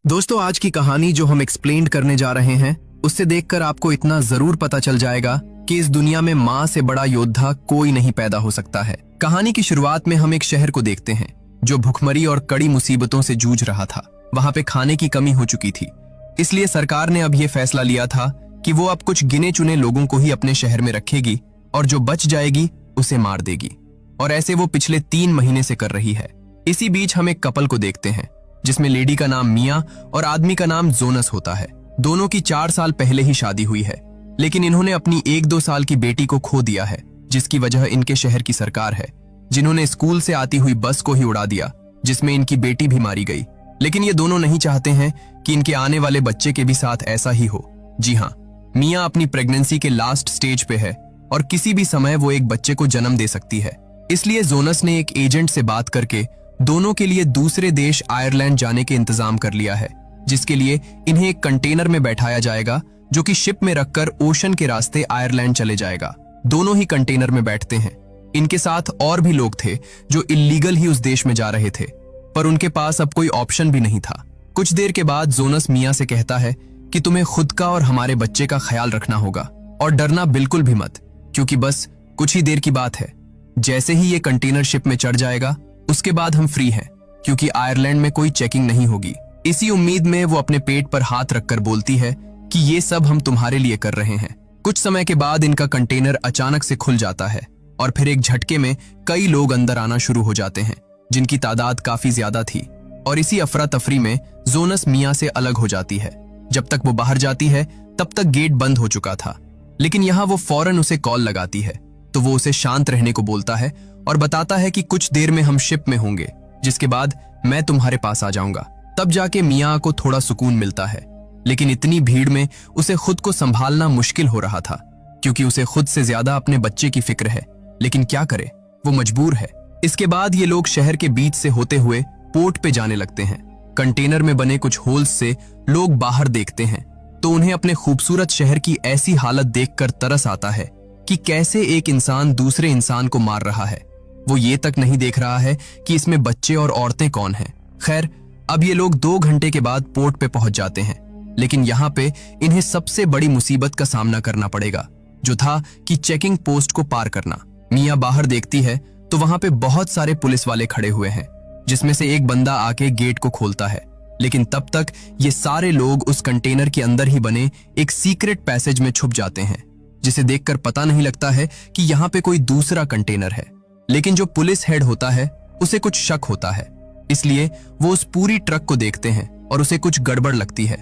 दोस्तों, आज की कहानी जो हम एक्सप्लेन करने जा रहे हैं उससे देखकर आपको इतना जरूर पता चल जाएगा कि इस दुनिया में माँ से बड़ा योद्धा कोई नहीं पैदा हो सकता है। कहानी की शुरुआत में हम एक शहर को देखते हैं जो भुखमरी और कड़ी मुसीबतों से जूझ रहा था। वहां पे खाने की कमी हो चुकी थी, इसलिए सरकार ने अब यह फैसला लिया था कि वो अब कुछ गिने चुने लोगों को ही अपने शहर में रखेगी और जो बच जाएगी उसे मार देगी। और ऐसे वो पिछले 3 महीने से कर रही है। इसी बीच हम एक कपल को देखते हैं जिसमें लेडी का नाम मिया और आदमी का नाम जोनस होता है। दोनों की 4 साल पहले ही शादी हुई है, लेकिन इन्होंने अपनी 1-2 साल की बेटी को खो दिया है, जिसकी वजह इनके शहर की सरकार है, जिन्होंने स्कूल से आती हुई बस को ही उड़ा दिया, जिसमें इनकी बेटी भी मारी गई। लेकिन ये दोनों नहीं चाहते हैं कि इनके आने वाले बच्चे के भी साथ ऐसा ही हो। जी हाँ, मिया अपनी प्रेगनेंसी के लास्ट स्टेज पे है और किसी भी समय वो एक बच्चे को जन्म दे सकती है। इसलिए जोनस ने एक एजेंट से बात करके दोनों के लिए दूसरे देश आयरलैंड जाने के इंतजाम कर लिया है, जिसके लिए इन्हें एक कंटेनर में बैठाया जाएगा जो कि शिप में रखकर ओशन के रास्ते आयरलैंड चले जाएगा। दोनों ही कंटेनर में बैठते हैं। इनके साथ और भी लोग थे जो इल्लीगल ही उस देश में जा रहे थे, पर उनके पास अब कोई ऑप्शन भी नहीं था। कुछ देर के बाद जोनस मिया से कहता है कि तुम्हें खुद का और हमारे बच्चे का ख्याल रखना होगा और डरना बिल्कुल भी मत, क्योंकि बस कुछ ही देर की बात है। जैसे ही ये कंटेनर शिप में चढ़ जाएगा उसके बाद हम फ्री हैं, क्योंकि आयरलैंड में कोई चेकिंग नहीं होगी। इसी उम्मीद में वो अपने पेट पर हाथ रखकर बोलती है कि ये सब हम तुम्हारे लिए कर रहे हैं। कुछ समय के बाद इनका कंटेनर अचानक से खुल जाता है और फिर एक झटके में कई लोग अंदर आना शुरू हो जाते हैं, जिनकी तादाद काफी ज्यादा थी। और इसी अफरा तफरी में जोनस मिया से अलग हो जाती है। जब तक वो बाहर जाती है तब तक गेट बंद हो चुका था, लेकिन यहाँ वो फौरन उसे कॉल लगाती है, तो वो उसे शांत रहने को बोलता है और बताता है कि कुछ देर में हम शिप में होंगे, जिसके बाद मैं तुम्हारे पास आ जाऊंगा। तब जाके मिया को थोड़ा सुकून मिलता है, लेकिन इतनी भीड़ में उसे खुद को संभालना मुश्किल हो रहा था, क्योंकि उसे खुद से ज्यादा अपने बच्चे की फिक्र है। लेकिन क्या करे, वो मजबूर है। इसके बाद ये लोग शहर के बीच से होते हुए पोर्ट पे जाने लगते हैं। कंटेनर में बने कुछ होल्स से लोग बाहर देखते हैं तो उन्हें अपने खूबसूरत शहर की ऐसी हालत देखकर तरस आता है कि कैसे एक इंसान दूसरे इंसान को मार रहा है। वो ये तक नहीं देख रहा है कि इसमें बच्चे और औरतें कौन हैं। खैर, अब ये लोग 2 घंटे के बाद पोर्ट पे पहुंच जाते हैं, लेकिन यहाँ पे इन्हें सबसे बड़ी मुसीबत का सामना करना पड़ेगा, जो था कि चेकिंग पोस्ट को पार करना। मिया बाहर देखती है तो वहां पे बहुत सारे पुलिस वाले खड़े हुए हैं, जिसमें से एक बंदा आके गेट को खोलता है। लेकिन तब तक ये सारे लोग उस कंटेनर के अंदर ही बने एक सीक्रेट पैसेज में छुप जाते हैं, जिसे देखकर पता नहीं लगता है कि यहाँ पे कोई दूसरा कंटेनर है। लेकिन जो पुलिस हेड होता है उसे कुछ शक होता है, इसलिए वो उस पूरी ट्रक को देखते हैं और उसे कुछ गड़बड़ लगती है।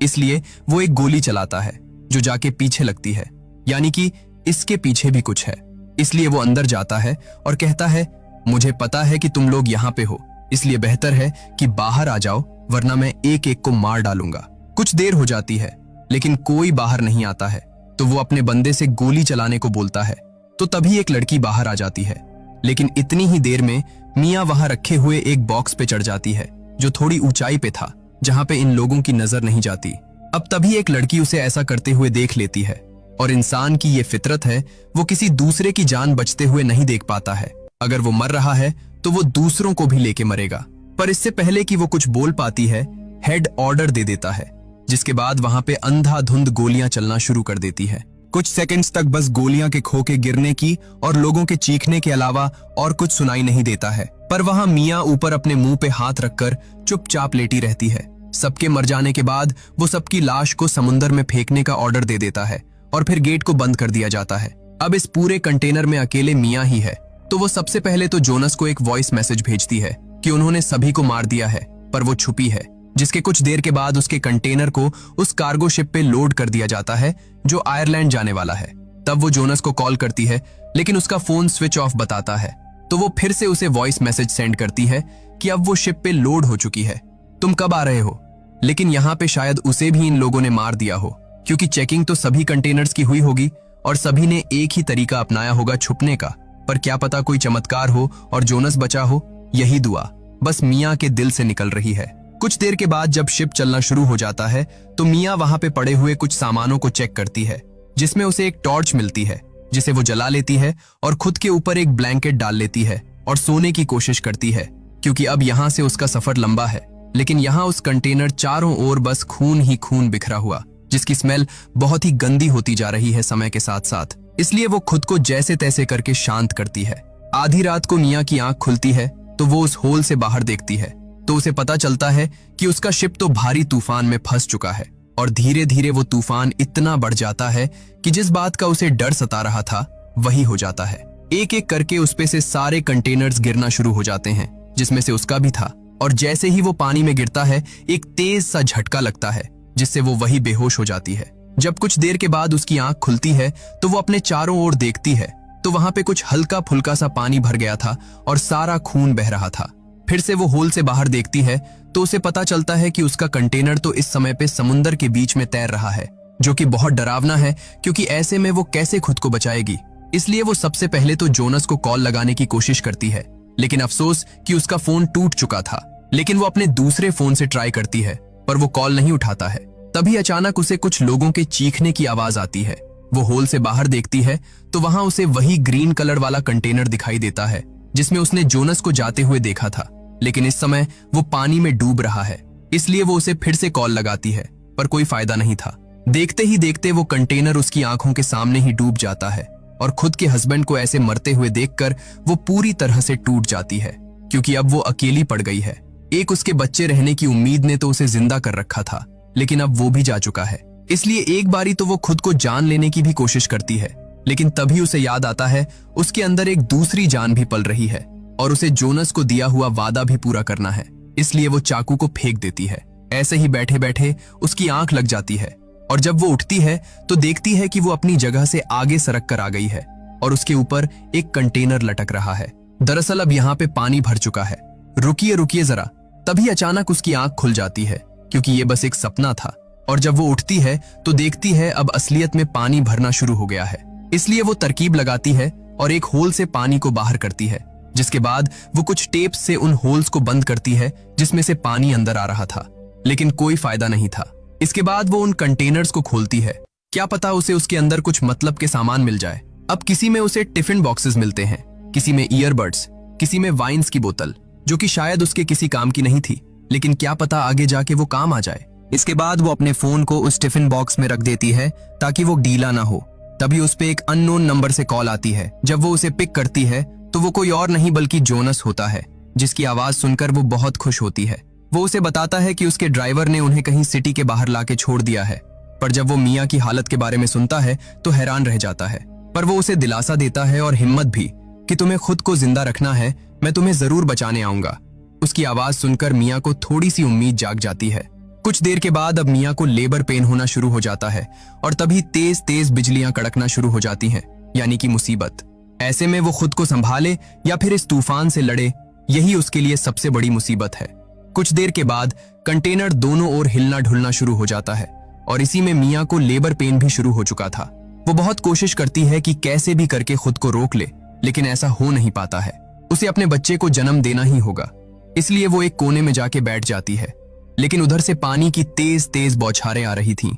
इसलिए वो एक गोली चलाता है जो जाके पीछे लगती है, यानी कि इसके पीछे भी कुछ है। इसलिए वो अंदर जाता है और कहता है, मुझे पता है कि तुम लोग यहाँ पे हो, इसलिए बेहतर है कि बाहर आ जाओ, वरना मैं एक एक को मार डालूंगा। कुछ देर हो जाती है, लेकिन कोई बाहर नहीं आता है, तो वो अपने बंदे से गोली चलाने को बोलता है। तो तभी एक लड़की बाहर आ जाती है, लेकिन इतनी ही देर में मिया वहां रखे हुए एक बॉक्स पे चढ़ जाती है जो थोड़ी ऊंचाई पे था, जहां पे इन लोगों की नजर नहीं जाती। अब तभी एक लड़की उसे ऐसा करते हुए देख लेती है, और इंसान की ये फितरत है, वो किसी दूसरे की जान बचते हुए नहीं देख पाता है। अगर वो मर रहा है तो वो दूसरों को भी लेके मरेगा। पर इससे पहले कि वो कुछ बोल पाती है, हेड ऑर्डर दे देता है, जिसके बाद वहां पे अंधाधुंध गोलियां चलना शुरू कर देती है। कुछ सेकंड्स तक बस गोलियां के खोखे गिरने की और लोगों के चीखने के अलावा और कुछ सुनाई नहीं देता है। पर वहां मिया ऊपर अपने मुंह पे हाथ रखकर चुपचाप लेटी रहती है। सबके मर जाने के बाद वो सबकी लाश को समुद्र में फेंकने का ऑर्डर दे देता है और फिर गेट को बंद कर दिया जाता है। अब इस पूरे कंटेनर में अकेले मिया ही है, तो वो सबसे पहले तो जोनस को एक वॉइस मैसेज भेजती है कि उन्होंने सभी को मार दिया है, पर वो छुपी है। जिसके कुछ देर के बाद उसके कंटेनर को उस कार्गो शिप पे लोड कर दिया जाता है जो आयरलैंड जाने वाला है। तब वो जोनस को कॉल करती है, लेकिन उसका फोन स्विच ऑफ बताता है, तो वो फिर से उसे वॉइस मैसेज सेंड करती है कि अब वो शिप पे लोड हो चुकी है, तुम कब आ रहे हो। लेकिन यहाँ पे शायद उसे भी इन लोगों ने मार दिया हो, क्योंकि चेकिंग तो सभी कंटेनर्स की हुई होगी और सभी ने एक ही तरीका अपनाया होगा छुपने का। पर क्या पता कोई चमत्कार हो और जोनस बचा हो, यही दुआ बस मिया के दिल से निकल रही है। कुछ देर के बाद जब शिप चलना शुरू हो जाता है तो मिया वहां पे पड़े हुए कुछ सामानों को चेक करती है, जिसमें उसे एक टॉर्च मिलती है, जिसे वो जला लेती है और खुद के ऊपर एक ब्लैंकेट डाल लेती है और सोने की कोशिश करती है, क्योंकि अब यहाँ से उसका सफर लंबा है। लेकिन यहाँ उस कंटेनर चारों ओर बस खून ही खून बिखरा हुआ, जिसकी स्मेल बहुत ही गंदी होती जा रही है समय के साथ साथ। इसलिए वो खुद को जैसे तैसे करके शांत करती है। आधी रात को मिया की आंख खुलती है तो वो उस होल से बाहर देखती है तो उसे पता चलता है कि उसका शिप तो भारी तूफान में फंस चुका है। और धीरे धीरे वो तूफान इतना बढ़ जाता है कि जिस बात का उसे डर सता रहा था वही हो जाता है। एक एक करके उस पे से सारे कंटेनर्स गिरना शुरू हो जाते हैं, जिसमें से उसका भी था। और जैसे ही वो पानी में गिरता है एक तेज सा झटका लगता है, जिससे वो वही बेहोश हो जाती है। जब कुछ देर के बाद उसकी आंख खुलती है तो वो अपने चारों ओर देखती है तो वहां पे कुछ हल्का फुल्का सा पानी भर गया था और सारा खून बह रहा था। फिर से वो होल से बाहर देखती है तो उसे पता चलता है कि उसका कंटेनर तो इस समय पे समुंदर के बीच में तैर रहा है, जो कि बहुत डरावना है क्योंकि ऐसे में वो कैसे खुद को बचाएगी। इसलिए वो सबसे पहले तो जोनस को कॉल लगाने की कोशिश करती है, लेकिन अफसोस कि उसका फोन टूट चुका था। लेकिन वो अपने दूसरे फोन से ट्राई करती है पर वो कॉल नहीं उठाता है। तभी अचानक उसे कुछ लोगों के चीखने की आवाज आती है। वो होल से बाहर देखती है तो वहां उसे वही ग्रीन कलर वाला कंटेनर दिखाई देता है जिसमें उसने जोनस को जाते हुए देखा था, लेकिन इस समय वो पानी में डूब रहा है। इसलिए वो उसे फिर से कॉल लगाती है पर कोई फायदा नहीं था। देखते ही देखते वो कंटेनर उसकी आंखों के सामने ही डूब जाता है और खुद के हस्बैंड को ऐसे मरते हुए देखकर वो पूरी तरह से टूट जाती है, क्योंकि अब वो अकेली पड़ गई है। एक उसके बच्चे रहने की उम्मीद ने तो उसे जिंदा कर रखा था, लेकिन अब वो भी जा चुका है। इसलिए एक बारी तो वो खुद को जान लेने की भी कोशिश करती है, लेकिन तभी उसे याद आता है उसके अंदर एक दूसरी जान भी पल रही है और उसे जोनस को दिया हुआ वादा भी पूरा करना है। इसलिए वो चाकू को फेंक देती है। ऐसे ही बैठे बैठे उसकी आंख लग जाती है और जब वो उठती है तो देखती है कि वो अपनी जगह से आगे सरक कर आ गई है और उसके ऊपर एक कंटेनर लटक रहा है। दरअसल अब यहाँ पे पानी भर चुका है। रुकिए रुकिए जरा। तभी अचानक उसकी आंख खुल जाती है क्योंकि ये बस एक सपना था। और जब वो उठती है तो देखती है अब असलियत में पानी भरना शुरू हो गया है। इसलिए वो तरकीब लगाती है और एक होल से पानी को बाहर करती है, जिसके बाद वो कुछ टेप से उन होल्स को बंद करती है जिसमें से पानी अंदर आ रहा था, लेकिन कोई फायदा नहीं था। इसके बाद वो उन कंटेनर्स को खोलती है। क्या पता उसे उसके अंदर कुछ मतलब के सामान मिल जाए। अब किसी में उसे टिफिन बॉक्सेस मिलते हैं, किसी में ईयरबड्स, किसी में वाइन्स की बोतल, जो कि शायद उसके किसी काम की नहीं थी, लेकिन क्या पता आगे जाके वो काम आ जाए। इसके बाद वो अपने फोन को उस टिफिन बॉक्स में रख देती है ताकि वो गीला ना हो। तभी उस पे एक अननोन नंबर से कॉल आती है। जब वो उसे पिक करती है तो वो कोई और नहीं बल्कि जोनस होता है, जिसकी आवाज सुनकर वो बहुत खुश होती है। वो उसे बताता है कि उसके ड्राइवर ने उन्हें कहीं सिटी के बाहर लाके छोड़ दिया है। पर जब वो मिया की हालत के बारे में सुनता है तो हैरान रह जाता है। पर वो उसे दिलासा देता है और हिम्मत भी कि तुम्हें खुद को जिंदा रखना है, मैं तुम्हें जरूर बचाने आऊंगा। उसकी आवाज सुनकर मिया को थोड़ी सी उम्मीद जाग जाती है। कुछ देर के बाद अब मिया को लेबर पेन होना शुरू हो जाता है और तभी तेज तेज बिजलियां कड़कना शुरू हो जाती हैं, यानी कि मुसीबत। ऐसे में वो खुद को संभाले या फिर इस तूफान से लड़े, यही उसके लिए सबसे बड़ी मुसीबत है। कुछ देर के बाद कंटेनर दोनों ओर हिलना ढुलना शुरू हो जाता है और इसी में मिया को लेबर पेन भी शुरू हो चुका था। वो बहुत कोशिश करती है कि कैसे भी करके खुद को रोक ले, लेकिन ऐसा हो नहीं पाता है। उसे अपने बच्चे को जन्म देना ही होगा, इसलिए वो एक कोने में जाके बैठ जाती है। लेकिन उधर से पानी की तेज तेज बौछारें आ रही थीं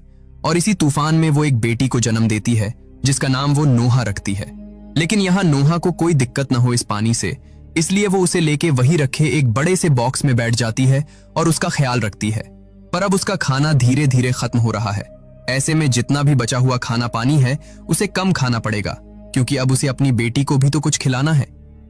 और इसी तूफान में वो एक बेटी को जन्म देती है जिसका नाम वो नोहा रखती है। लेकिन यहाँ नोहा को कोई दिक्कत न हो इस पानी से, इसलिए वो उसे लेके वही रखे एक बड़े से बॉक्स में बैठ जाती है और उसका ख्याल रखती है। पर अब उसका खाना धीरे धीरे खत्म हो रहा है। ऐसे में जितना भी बचा हुआ खाना पानी है उसे कम खाना पड़ेगा, क्योंकि अब उसे अपनी बेटी को भी तो कुछ खिलाना है।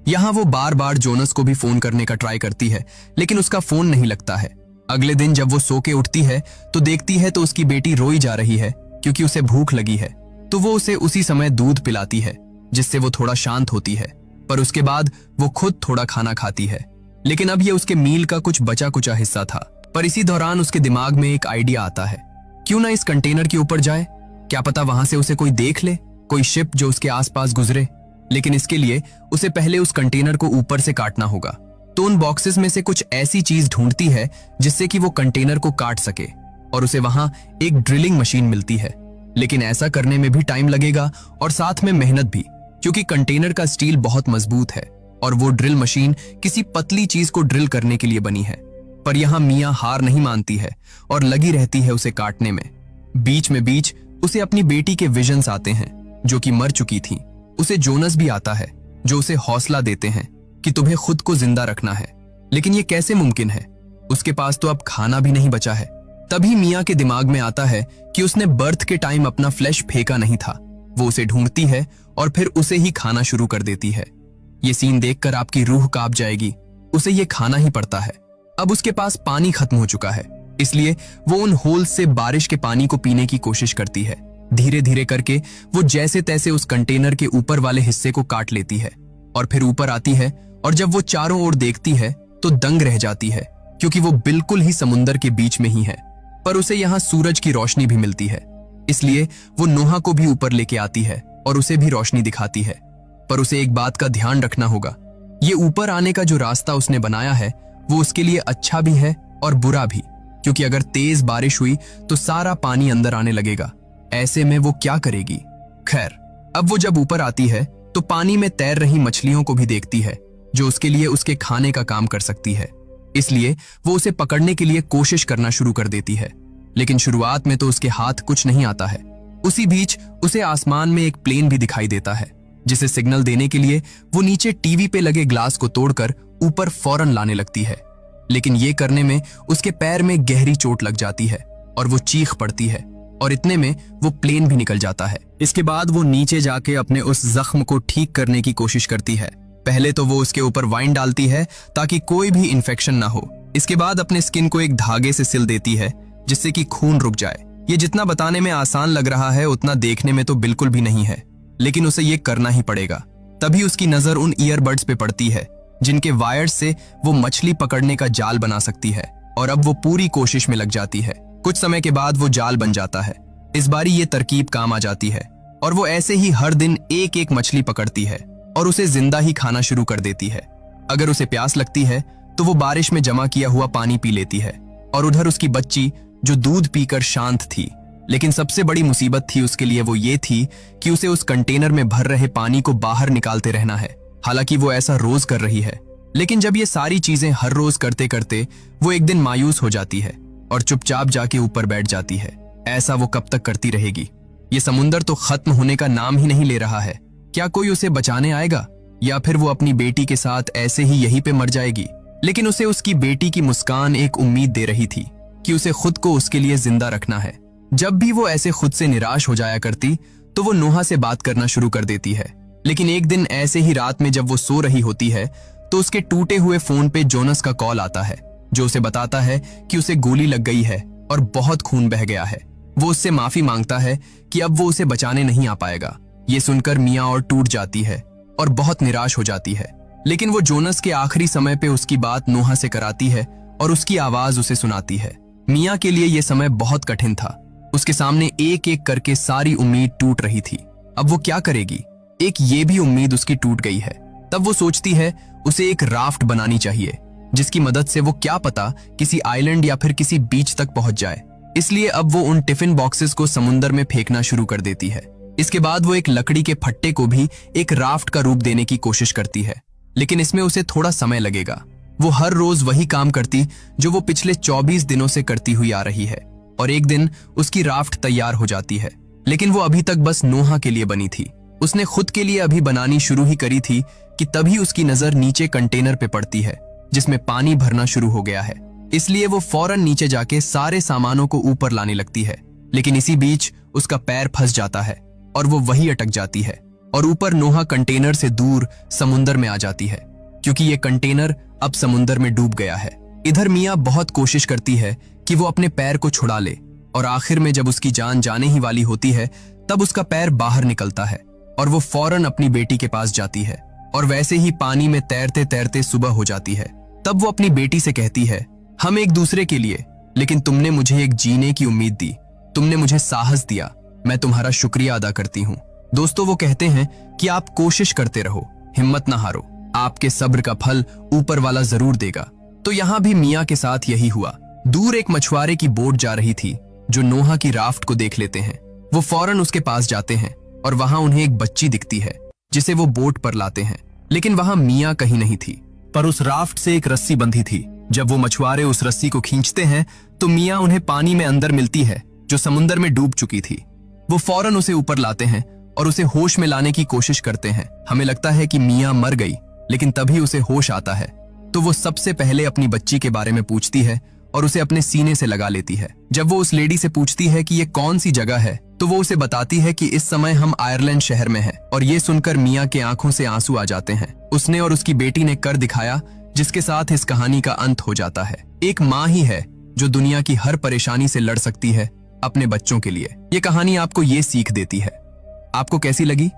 यहाँ वो बार बार जोनस को भी फोन करने का ट्राई करती है, लेकिन उसका फोन नहीं लगता है। अगले दिन जब वो सो के उठती है तो देखती है तो उसकी बेटी रोई जा रही है क्योंकि उसे भूख लगी है। तो वो उसे उसी समय दूध पिलाती है, जिससे वो थोड़ा शांत होती है। पर उसके बाद वो खुद थोड़ा खाना खाती है, लेकिन अब ये उसके मील का कुछ बचा कुचा हिस्सा था। पर इसी दौरान उसके दिमाग में एक आइडिया आता है, क्यों ना इस कंटेनर के ऊपर जाए, क्या पता वहां से उसे कोई देख ले, कोई शिप जो उसके आसपास गुजरे। लेकिन इसके लिए उसे पहले उस कंटेनर को ऊपर से काटना होगा। तो उन बॉक्सेस में से कुछ ऐसी चीज ढूंढती है जिससे कि वो कंटेनर को काट सके, और उसे वहां एक ड्रिलिंग मशीन मिलती है। लेकिन ऐसा करने में भी टाइम लगेगा और साथ में मेहनत भी, क्योंकि कंटेनर का स्टील बहुत मजबूत है और वो ड्रिल मशीन किसी पतली चीज को ड्रिल करने के लिए बनी है। पर यहाँ मिया हार नहीं मानती है और लगी रहती है उसे काटने में। बीच में बीच उसे अपनी बेटी के विजन्स आते हैं जो कि मर चुकी थी। उसे जोनस भी आता है जो उसे हौसला देते हैं कि तुम्हें खुद को जिंदा रखना है। लेकिन ये कैसे मुमकिन है? उसके पास तो अब खाना भी नहीं बचा है। तभी मियाँ के दिमाग में आता है कि उसने बर्थ के टाइम अपना फ्लैश फेंका नहीं था। वो उसे ढूंढती है और फिर उसे ही खाना शुरू कर देती है। ये सीन देखकर आपकी रूह कांप जाएगी। उसे ये खाना ही पड़ता है। अब उसके पास पानी खत्म हो चुका है, इसलिए वो उन होल से बारिश के पानी को पीने की कोशिश करती है। धीरे धीरे करके वो जैसे तैसे उस कंटेनर के ऊपर वाले हिस्से को काट लेती है और फिर ऊपर आती है। और जब वो चारों ओर देखती है तो दंग रह जाती है, क्योंकि वो बिल्कुल ही समुंदर के बीच में ही है। पर उसे यहाँ सूरज की रोशनी भी मिलती है, इसलिए वो नोहा को भी ऊपर लेके आती है और उसे भी रोशनी दिखाती है। पर उसे एक बात का ध्यान रखना होगा, ये ऊपर आने का जो रास्ता उसने बनाया है वो उसके लिए अच्छा भी है और बुरा भी, क्योंकि अगर तेज बारिश हुई तो सारा पानी अंदर आने लगेगा। ऐसे में वो क्या करेगी? खैर, अब वो जब ऊपर आती है तो पानी में तैर रही मछलियों को भी देखती है, जो उसके लिए उसके खाने का काम कर सकती है। इसलिए वो उसे पकड़ने के लिए कोशिश करना शुरू कर देती है, लेकिन शुरुआत में तो उसके हाथ कुछ नहीं आता है। उसी बीच उसे आसमान में एक प्लेन भी दिखाई देता है, जिसे सिग्नल देने के लिए वो नीचे टीवी पे लगे ग्लास को तोड़कर ऊपर फौरन लाने लगती है। लेकिन ये करने में उसके पैर में गहरी चोट लग जाती है और वो चीख पड़ती है, और इतने में वो प्लेन भी निकल जाता है। इसके बाद वो नीचे जाके अपने उस जख्म को ठीक करने की कोशिश करती है। पहले तो वो उसके ऊपर वाइन डालती है ताकि कोई भी इन्फेक्शन ना हो। इसके बाद अपने स्किन को एक धागे से सिल देती है, जिससे कि खून रुक जाए। ये जितना बताने में आसान लग रहा है उतना देखने में तो बिल्कुल भी नहीं है, लेकिन उसे ये करना ही पड़ेगा। तभी उसकी नजर उन ईयरबड्स पे पड़ती है, जिनके वायर्स से वो मछली पकड़ने का जाल बना सकती है, और अब वो पूरी कोशिश में लग जाती है। कुछ समय के बाद वो जाल बन जाता है। इस बारी ये तरकीब काम आ जाती है और वो ऐसे ही हर दिन एक एक मछली पकड़ती है और उसे जिंदा ही खाना शुरू कर देती है। अगर उसे प्यास लगती है तो वो बारिश में जमा किया हुआ पानी पी लेती है, और उधर उसकी बच्ची जो दूध पीकर शांत थी। लेकिन सबसे बड़ी मुसीबत थी उसके लिए वो ये थी कि उसे उस कंटेनर में भर रहे पानी को बाहर निकालते रहना है। हालांकि वो ऐसा रोज कर रही है, लेकिन जब ये सारी चीजें हर रोज करते करते वो एक दिन मायूस हो जाती है और चुपचाप जाके ऊपर बैठ जाती है। ऐसा वो कब तक करती रहेगी? ये समुंदर तो खत्म होने का नाम ही नहीं ले रहा है। क्या कोई उसे बचाने आएगा, या फिर वो अपनी बेटी के साथ ऐसे ही यहीं पे मर जाएगी? लेकिन उसे उसकी बेटी की मुस्कान एक उम्मीद दे रही थी कि उसे खुद को उसके लिए जिंदा रखना है। जब भी वो ऐसे खुद से निराश हो जाया करती तो वो नोहा से बात करना शुरू कर देती है। लेकिन एक दिन ऐसे ही रात में जब वो सो रही होती है तो उसके टूटे हुए फोन पे जोनस का कॉल आता है, जो उसे बताता है कि उसे गोली लग गई है और बहुत खून बह गया है। वो उससे माफी मांगता है कि अब वो उसे बचाने नहीं आ पाएगा। ये सुनकर मियाँ और टूट जाती है और बहुत निराश हो जाती है। लेकिन वो जोनस के आखिरी समय पे उसकी बात नोहा से कराती है और उसकी आवाज उसे सुनाती है। मियाँ के लिए ये समय बहुत कठिन था। उसके सामने एक एक करके सारी उम्मीद टूट रही थी। अब वो क्या करेगी? एक ये भी उम्मीद उसकी टूट गई है। तब वो सोचती है उसे एक राफ्ट बनानी चाहिए, जिसकी मदद से वो क्या पता किसी आइलैंड या फिर किसी बीच तक पहुंच जाए। इसलिए अब वो उन टिफिन बॉक्सेस को समुंदर में फेंकना शुरू कर देती है। इसके बाद वो एक लकड़ी के फट्टे को भी एक राफ्ट का रूप देने की कोशिश करती है, लेकिन इसमें उसे थोड़ा समय लगेगा। वो हर रोज वही काम करती जो वो पिछले 24 दिनों से करती हुई आ रही है, और एक दिन उसकी राफ्ट तैयार हो जाती है। लेकिन वो अभी तक बस नोहा के लिए बनी थी। उसने खुद के लिए अभी बनानी शुरू ही करी थी कि तभी उसकी नजर नीचे कंटेनर पे पड़ती है, जिसमें पानी भरना शुरू हो गया है। इसलिए वो फौरन नीचे जाके सारे सामानों को ऊपर लाने लगती है। लेकिन इसी बीच उसका पैर फंस जाता है और वो वही अटक जाती है, और ऊपर नोहा कंटेनर से दूर समुंदर में आ जाती है, क्योंकि ये कंटेनर अब समुंदर में डूब गया है। इधर मियाँ बहुत कोशिश करती है कि वो अपने पैर को छुड़ा ले, और आखिर में जब उसकी जान जाने ही वाली होती है तब उसका पैर बाहर निकलता है और वो फौरन अपनी बेटी के पास जाती है। और वैसे ही पानी में तैरते तैरते सुबह हो जाती है। तब वो अपनी बेटी से कहती है, हम एक दूसरे के लिए, लेकिन तुमने मुझे एक जीने की उम्मीद दी, तुमने मुझे साहस दिया, मैं तुम्हारा शुक्रिया अदा करती हूँ। दोस्तों, वो कहते हैं कि आप कोशिश करते रहो, हिम्मत ना हारो, आपके सब्र का फल ऊपर वाला जरूर देगा। तो यहाँ भी मियाँ के साथ यही हुआ। दूर एक मछुआरे की बोट जा रही थी, जो नोहा की राफ्ट को देख लेते हैं। वो फौरन उसके पास जाते हैं और वहां उन्हें एक बच्ची दिखती है, जिसे वो बोट पर लाते हैं। लेकिन वहां मियाँ कहीं नहीं थी, पर उस राफ्ट से एक रस्सी बंधी थी। जब वो मछुआरे उस रस्सी को खींचते हैं तो मियाँ उन्हें पानी में अंदर मिलती है, जो समुंदर में डूब चुकी थी। वो फौरन उसे ऊपर लाते हैं और उसे होश में लाने की कोशिश करते हैं। हमें लगता है कि मियाँ मर गई, लेकिन तभी उसे होश आता है। तो वो सबसे पहले अपनी बच्ची के बारे में पूछती है और उसे अपने सीने से लगा लेती है। जब वो उस लेडी से पूछती है कि ये कौन सी जगह है, तो वो उसे बताती है कि इस समय हम आयरलैंड शहर में हैं। और ये सुनकर मिया के आंखों से आंसू आ जाते हैं। उसने और उसकी बेटी ने कर दिखाया, जिसके साथ इस कहानी का अंत हो जाता है। एक माँ ही है जो दुनिया की हर परेशानी से लड़ सकती है अपने बच्चों के लिए। ये कहानी आपको ये सीख देती है। आपको कैसी लगी?